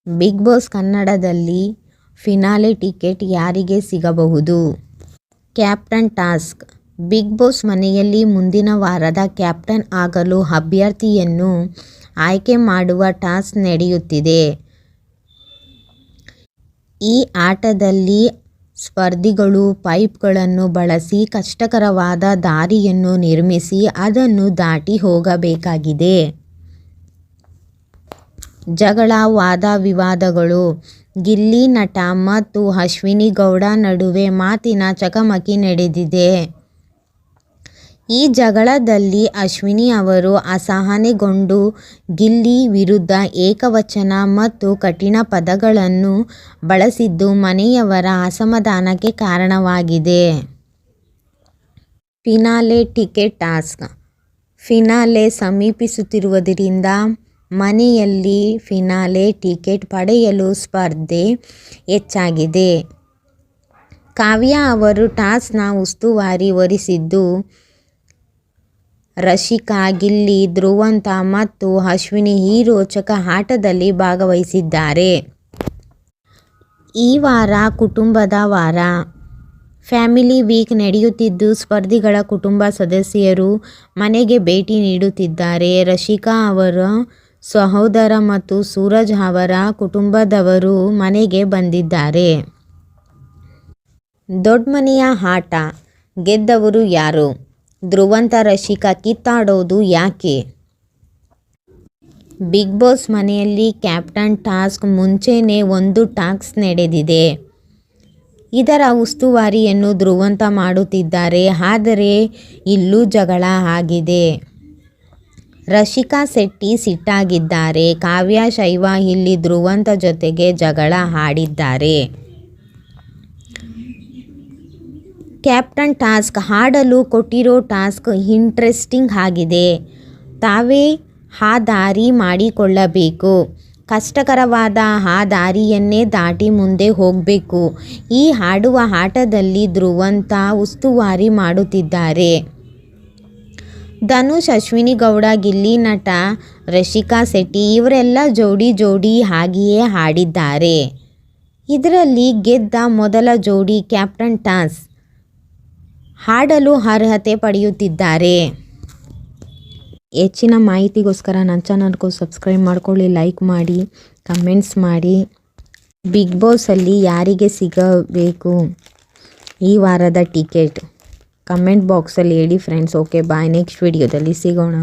Big boss ಕನ್ನಡದಲ್ಲಿ finale ticket ಯಾರಿಗೆ ಸಿಗಬಹುದು? Captain task. ಬಿಗ್ ಬಾಸ್ ಮನೆಯಲ್ಲಿ ಮುಂದಿನ ವಾರದ ಕ್ಯಾಪ್ಟನ್ ಆಗಲು ಅಭ್ಯರ್ಥಿಯನ್ನು ಆಯ್ಕೆ ಮಾಡುವ ಟಾಸ್ಕ್ ನಡೆಯುತ್ತಿದೆ. ಈ ಆಟದಲ್ಲಿ ಸ್ಪರ್ಧಿಗಳು ಪೈಪ್ಗಳನ್ನು ಬಳಸಿ ಕಷ್ಟಕರವಾದ ದಾರಿಯನ್ನು ನಿರ್ಮಿಸಿ ಅದನ್ನು ದಾಟಿ ಹೋಗಬೇಕಾಗಿದೆ. ಜಗಳ, ವಾದ ವಿವಾದಗಳು. ಗಿಲ್ಲಿ ನಟ ಮತ್ತು ಅಶ್ವಿನಿ ಗೌಡ ನಡುವೆ ಮಾತಿನ ಚಕಮಕಿ ನಡೆದಿದೆ. ಈ ಜಗಳದಲ್ಲಿ ಅಶ್ವಿನಿ ಅವರು ಅಸಹನೆಗೊಂಡು ಗಿಲ್ಲಿ ವಿರುದ್ಧ ಏಕವಚನ ಮತ್ತು ಕಠಿಣ ಪದಗಳನ್ನು ಬಳಸಿದ್ದು ಮನೆಯವರ ಅಸಮಾಧಾನಕ್ಕೆ ಕಾರಣವಾಗಿದೆ. Finale ticket task. ಫಿನಾಲೆ ಸಮೀಪಿಸುತ್ತಿರುವುದರಿಂದ ಮನೆಯಲ್ಲಿ ಫಿನಾಲೆ ಟಿಕೆಟ್ ಪಡೆಯಲು ಸ್ಪರ್ಧೆ ಹೆಚ್ಚಾಗಿದೆ. ಕಾವ್ಯ ಅವರು ಟಾಸ್ಕ್ನ ಉಸ್ತುವಾರಿ ವಹಿಸಿದ್ದು, ರಶಿಕಾ, ಗಿಲ್ಲಿ, ಧ್ರುವಂತ ಮತ್ತು ಅಶ್ವಿನಿ ಈ ರೋಚಕ ಆಟದಲ್ಲಿ ಭಾಗವಹಿಸಿದ್ದಾರೆ. ಈ ವಾರ ಕುಟುಂಬದ ವಾರ. ಫ್ಯಾಮಿಲಿ ವೀಕ್ ನಡೆಯುತ್ತಿದ್ದು, ಸ್ಪರ್ಧಿಗಳ ಕುಟುಂಬ ಸದಸ್ಯರು ಮನೆಗೆ ಭೇಟಿ ನೀಡುತ್ತಿದ್ದಾರೆ. ರಶಿಕಾ ಅವರ ಸಹೋದರ ಮತ್ತು ಸೂರಜ್ ಅವರ ಕುಟುಂಬದವರು ಮನೆಗೆ ಬಂದಿದ್ದಾರೆ. ದೊಡ್ಡ ಮನೆಯ ಆಟ. ಗೆದ್ದವರು ಯಾರು? ಧ್ರುವಂತ, ರಶಿಕಾ ಕಿತ್ತಾಡೋದು ಯಾಕೆ? ಬಿಗ್ ಬಾಸ್ ಮನೆಯಲ್ಲಿ ಕ್ಯಾಪ್ಟನ್ ಟಾಸ್ಕ್ ಮುಂಚೆನೇ ಒಂದು ಟಾಸ್ಕ್ ನಡೆದಿದೆ. ಇದರ ಉಸ್ತುವಾರಿಯನ್ನು ಧ್ರುವಂತ ಮಾಡುತ್ತಿದ್ದಾರೆ. ಆದರೆ ಇಲ್ಲೂ ಜಗಳ ಆಗಿದೆ. ರಶಿಕಾ ಶೆಟ್ಟಿ ಸಿಟ್ಟಾಗಿದ್ದಾರೆ. ಕಾವ್ಯ ಶೈವ ಇಲ್ಲಿ ಧ್ರುವಂತ ಜೊತೆಗೆ ಜಗಳ ಆಡಿದ್ದಾರೆ. Captain task. ಆಡಲು ಕೊಟ್ಟಿರೋ ಟಾಸ್ಕ್ ಇಂಟ್ರೆಸ್ಟಿಂಗ್ ಆಗಿದೆ. ತಾವೇ ಆ ದಾರಿ ಮಾಡಿಕೊಳ್ಳಬೇಕು. ಕಷ್ಟಕರವಾದ ಆ ದಾರಿಯನ್ನೇ ದಾಟಿ ಮುಂದೆ ಹೋಗಬೇಕು. ಈ ಆಡುವ ಆಟದಲ್ಲಿ ಧ್ರುವಂತ ಉಸ್ತುವಾರಿ ಮಾಡುತ್ತಿದ್ದಾರೆ. ಧನುಷ್, ಅಶ್ವಿನಿ ಗೌಡ, ಗಿಲ್ಲಿ ನಟ, ರಶಿಕಾ ಶೆಟ್ಟಿ ಇವರೆಲ್ಲ ಜೋಡಿ ಆಗಿಯೇ ಆಡಿದ್ದಾರೆ. ಇದರಲ್ಲಿ ಗೆದ್ದ ಮೊದಲ ಜೋಡಿ ಕ್ಯಾಪ್ಟನ್ ಟಾಸ್ಕ್ ಆಡಲು ಅರ್ಹತೆ ಪಡೆಯುತ್ತಿದ್ದಾರೆ. ಹೆಚ್ಚಿನ ಮಾಹಿತಿಗೋಸ್ಕರ ನನ್ನ ಚಾನಲ್ಗೂ ಸಬ್ಸ್ಕ್ರೈಬ್ ಮಾಡ್ಕೊಳ್ಳಿ, ಲೈಕ್ ಮಾಡಿ, ಕಮೆಂಟ್ಸ್ ಮಾಡಿ. ಬಿಗ್ ಬಾಸಲ್ಲಿ ಯಾರಿಗೆ ಸಿಗಬೇಕು ಈ ವಾರದ ಟಿಕೆಟ್? ಕಮೆಂಟ್ ಬಾಕ್ಸಲ್ಲಿ ಹೇಳಿ ಫ್ರೆಂಡ್ಸ್. ಓಕೆ ಬಾಯ್, ನೆಕ್ಸ್ಟ್ ವಿಡಿಯೋದಲ್ಲಿ ಸಿಗೋಣ.